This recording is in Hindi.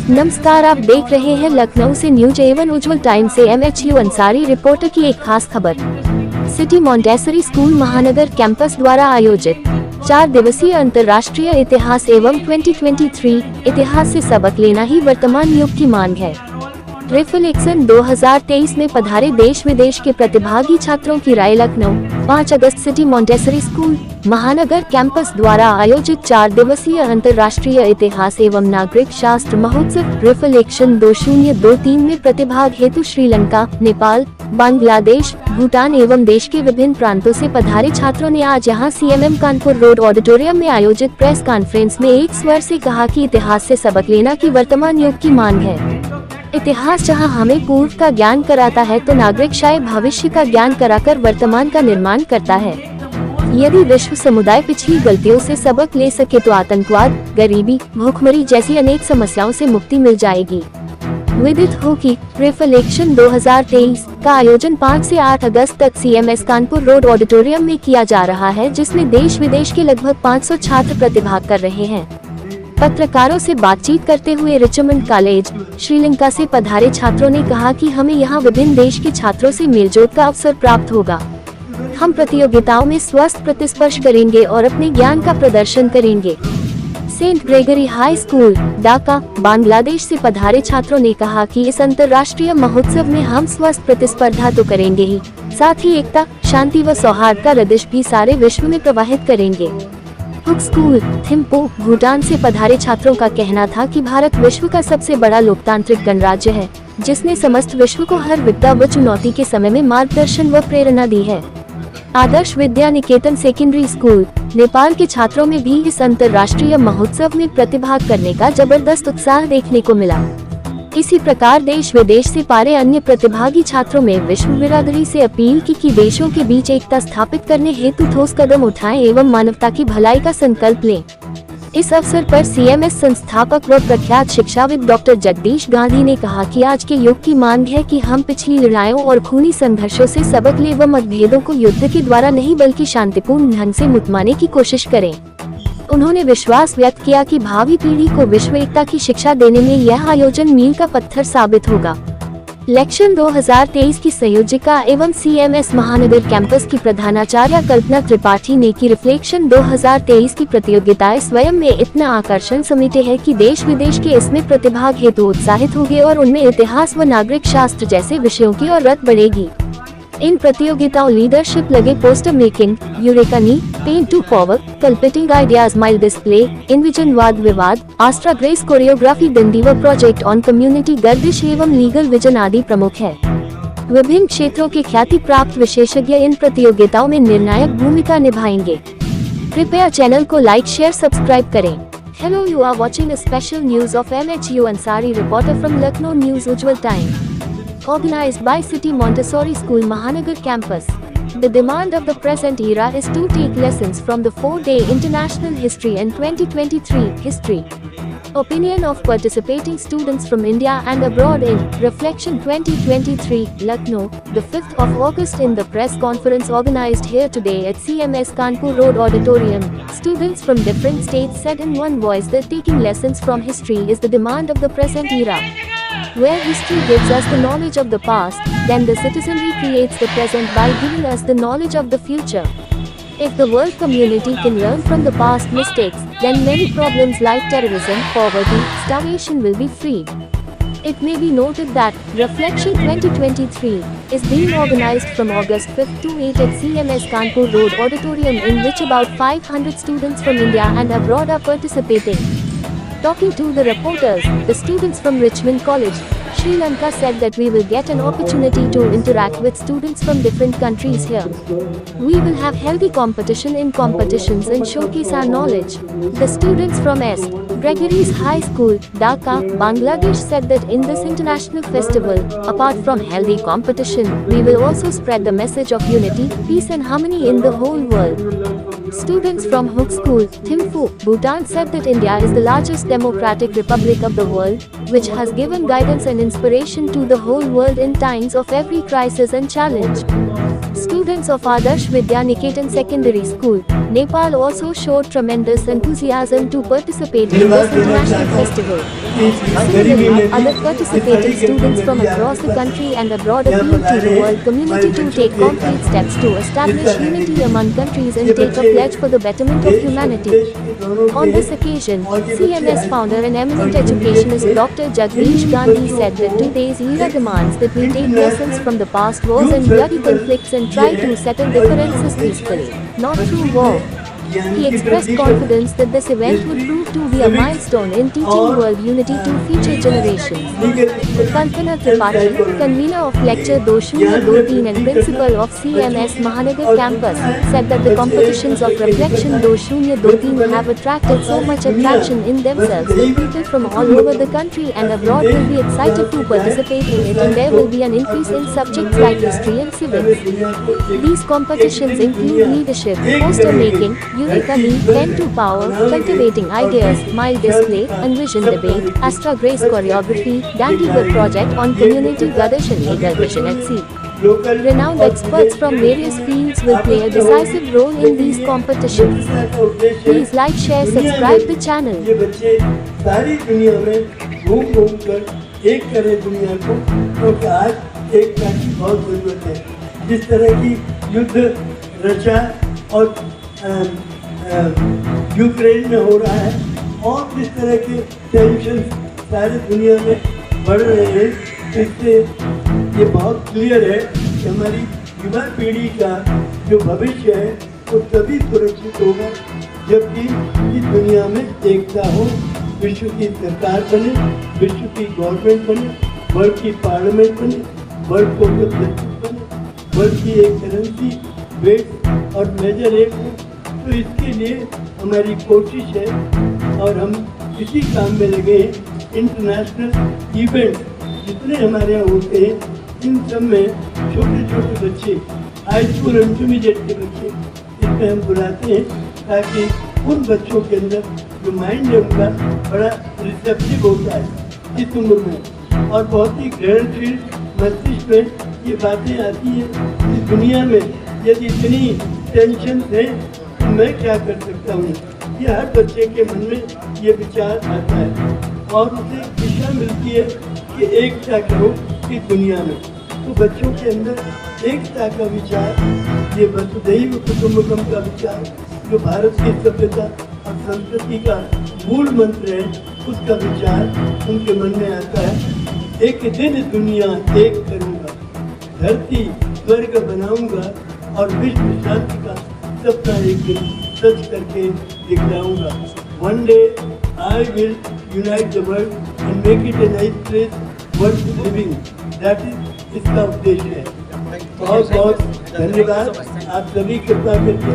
नमस्कार, आप देख रहे हैं लखनऊ से न्यूज एवं उज्जवल टाइम से MHU अंसारी रिपोर्टर की एक खास खबर। सिटी मॉन्टेसरी स्कूल महानगर कैंपस द्वारा आयोजित 4 दिवसीय अंतर्राष्ट्रीय इतिहास एवं 2023 इतिहास से सबक लेना ही वर्तमान युग की मांग है। रिफ्लेक्शन 2023 में पधारे देश विदेश के प्रतिभागी छात्रों की राय। लखनऊ 5 अगस्त सिटी मॉन्टेसरी स्कूल महानगर कैंपस द्वारा आयोजित 4 दिवसीय अंतर्राष्ट्रीय इतिहास एवं नागरिक शास्त्र महोत्सव रिफ्लेक्शन 2023 में प्रतिभाग हेतु श्रीलंका, नेपाल, बांग्लादेश, भूटान एवं देश के विभिन्न प्रांतों से पधारे छात्रों ने आज यहां CMM कानपुर रोड ऑडिटोरियम में आयोजित प्रेस कॉन्फ्रेंस में एक स्वर से कहा कि इतिहास से सबक लेना की वर्तमान युग की मांग है। इतिहास जहां हमें पूर्व का ज्ञान कराता है तो नागरिक शायद भविष्य का ज्ञान कराकर वर्तमान का निर्माण करता है। यदि विश्व समुदाय पिछली गलतियों से सबक ले सके तो आतंकवाद, गरीबी, भूखमरी जैसी अनेक समस्याओं से मुक्ति मिल जाएगी। विदित हो कि रिफ्लेक्शन 2023 का आयोजन 5 से 8 अगस्त तक CMS कानपुर रोड ऑडिटोरियम में किया जा रहा है, जिसमें देश विदेश के लगभग 500 छात्र प्रतिभाग कर रहे हैं। पत्रकारों से बातचीत करते हुए रिचमंड कॉलेज श्रीलंका से पधारे छात्रों ने कहा कि हमें यहां विभिन्न देश के छात्रों से मेलजोल का अवसर प्राप्त होगा। हम प्रतियोगिताओं में स्वस्थ प्रतिस्पर्श करेंगे और अपने ज्ञान का प्रदर्शन करेंगे। Saint Gregory high school Dhaka Bangladesh से पधारे छात्रों ने कहा कि इस अंतर्राष्ट्रीय महोत्सव में हम स्वस्थ प्रतिस्पर्धा तो करेंगे ही, साथ ही एकता, शांति व सौहार्द का रदिश भी सारे विश्व में प्रवाहित करेंगे। हुक स्कूल थिम्पू भूटान से पधारे छात्रों का कहना था कि भारत विश्व का सबसे बड़ा लोकतांत्रिक गणराज्य है, जिसने समस्त विश्व को हर विपदा व चुनौती के समय में मार्गदर्शन व प्रेरणा दी है। आदर्श विद्या निकेतन सेकेंडरी स्कूल नेपाल के छात्रों में भी इस अंतर्राष्ट्रीय महोत्सव में प्रतिभाग करने का जबरदस्त उत्साह देखने को मिला। इसी प्रकार देश विदेश से पारे अन्य प्रतिभागी छात्रों में विश्व बिरादरी से अपील की कि देशों के बीच एकता स्थापित करने हेतु ठोस कदम उठाएं एवं मानवता की भलाई का संकल्प लें। इस अवसर पर CMS संस्थापक व प्रख्यात शिक्षाविद डॉक्टर जगदीश गांधी ने कहा कि आज के युग की मांग है कि हम पिछली लड़ाइयों और खूनी संघर्षों से सबक लें व मतभेदों को युद्ध के द्वारा नहीं बल्कि शांतिपूर्ण ढंग से मिटमाने की कोशिश करें। उन्होंने विश्वास व्यक्त किया कि भावी पीढ़ी को विश्व एकता की शिक्षा देने में यह आयोजन मील का पत्थर साबित होगा। इलेक्शन 2023 की संयोजिका एवं CMS महानगर कैंपस की प्रधानाचार्य कल्पना त्रिपाठी ने की रिफ्लेक्शन 2023 की प्रतियोगिताएं स्वयं में इतना आकर्षण समेटे है कि देश विदेश के इसमें प्रतिभाग हेतु उत्साहित होंगे और उनमें इतिहास व नागरिक शास्त्र जैसे विषयों की और रत बढ़ेगी। इन प्रतियोगिताओं लीडरशिप लगे पोस्टर मेकिंग, यूरेकानी, पेंट टू पावर, कल्पिटिंग आइडियाज, माइल डिस्प्ले, इनविजन वाद विवाद, आस्ट्रा ग्रेस कोरियोग्राफी, दंडी व प्रोजेक्ट ऑन कम्युनिटी गर्दिश एवं लीगल विजन आदि प्रमुख है। विभिन्न क्षेत्रों के ख्याति प्राप्त विशेषज्ञ इन प्रतियोगिताओं में निर्णायक भूमिका निभाएंगे। कृपया चैनल को लाइक, शेयर, सब्सक्राइब करें। Hello, you are watching a special news of MHU Ansari reporter from Lucknow News Ujjwal Time. Organized by City Montessori School Mahanagar campus. The demand of the present era is to take lessons from the 4-day International History and 2023 History. Opinion of participating students from India and abroad in Reflection 2023, Lucknow, the 5th of August in the press conference organized here today at CMS Kanpur Road Auditorium. Students from different states said in one voice that taking lessons from history is the demand of the present era. Where history gives us the knowledge of the past, then the citizenry creates the present by giving us the knowledge of the future. If the world community can learn from the past mistakes, then many problems like terrorism, poverty, starvation will be freed. It may be noted that Reflection 2023 is being organized from August 5 to 8 at CMS Kanpur Road Auditorium, in which about 500 students from India and abroad are participating. Talking to the reporters, the students from Richmond College, Sri Lanka said that we will get an opportunity to interact with students from different countries here. We will have healthy competition in competitions and showcase our knowledge. The students from St. Gregory's High School, Dhaka, Bangladesh said that in this international festival, apart from healthy competition, we will also spread the message of unity, peace and harmony in the whole world. Students from Hook School, Thimphu, Bhutan said that India is the largest democratic republic of the world, which has given guidance and inspiration to the whole world in times of every crisis and challenge. Students of Adarsh Vidya Niketan Secondary School, Nepal also showed tremendous enthusiasm to participate in this international festival. Similarly, other participating students from across the country and abroad appealed to the world community to take concrete steps to establish unity among countries and take a pledge for the betterment of humanity. On this occasion, CMS founder and eminent educationist Dr. Jagdish Gandhi said that today's era demands that we take lessons from the past wars and bloody conflicts and try to settle differences peacefully, not through war. He expressed confidence that this event would prove to be a milestone in teaching world unity to future generations. Kalpana Tripathi, convener of Lecture 2023 and principal of CMS Mahanagar campus, said that the competitions of Reflection 2023 have attracted so much attraction in themselves that people from all over the country and abroad will be excited to participate in it, and there will be an increase in subjects like history and civics. These competitions include leadership, poster making, Eureka-Me, 10 to Power, cultivating ideas, mile display, and vision debate, Astra Grace choreography, Dandigarh project on community Gadesh and Eagle Vision at sea. Renowned experts from various fields will play a decisive role in these competitions. Please like, share, subscribe the channel. ये बच्चे सारी दुनिया में घूम कर एक करें दुनिया को, क्योंकि आज एकता की बहुत जरूरत है। जिस तरह की युद्ध रशिया और यूक्रेन में हो रहा है और जिस तरह के टेंशन सारी दुनिया में बढ़ रहे हैं, इससे ये बहुत क्लियर है कि हमारी युवा पीढ़ी का जो भविष्य है वो तभी सुरक्षित होगा जबकि इस दुनिया में एकता हो, विश्व की सरकार बने, विश्व की गवर्नमेंट बने, वर्ल्ड की पार्लियामेंट बने, वर्ल्ड कोर्ट ऑफ जस्टिस बने, वर्ल्ड की एक करेंसी वेट और मेजर एक हो। तो इसके लिए हमारी कोशिश है और हम इसी काम में लगे हैं। इंटरनेशनल इवेंट जितने हमारे यहाँ होते हैं, इन सब में छोटे छोटे बच्चे, हाई स्कूल इंटरमीडिएट के बच्चे इसमें हम बुलाते हैं ताकि उन बच्चों के अंदर जो माइंड है उनका बड़ा रिसेप्टिव होता है इस उम्र में और बहुत ही ग्रहणशील मस्तिष्क में ये बातें आती हैं इस दुनिया में यदि इतनी टेंशन है तो मैं क्या कर सकता हूँ। ये हर बच्चे के मन में ये विचार आता है और उसे दिशा मिलती है कि एकता करो इस दुनिया में। तो बच्चों के अंदर एकता का विचार, ये वसुधैव कुटुंबकम का विचार जो भारत की सभ्यता और संस्कृति का मूल मंत्र है, उसका विचार उनके मन में आता है। एक दिन दुनिया एक करूँगा, धरती स्वर्ग बनाऊंगा और विश्व शांति का सपना एक दिन सच करके दिखलाऊंगा। One day I will unite the world and make it a nice place worth living. That is इसका उद्देश्य है। बहुत बहुत धन्यवाद। आप सभी कृपा करके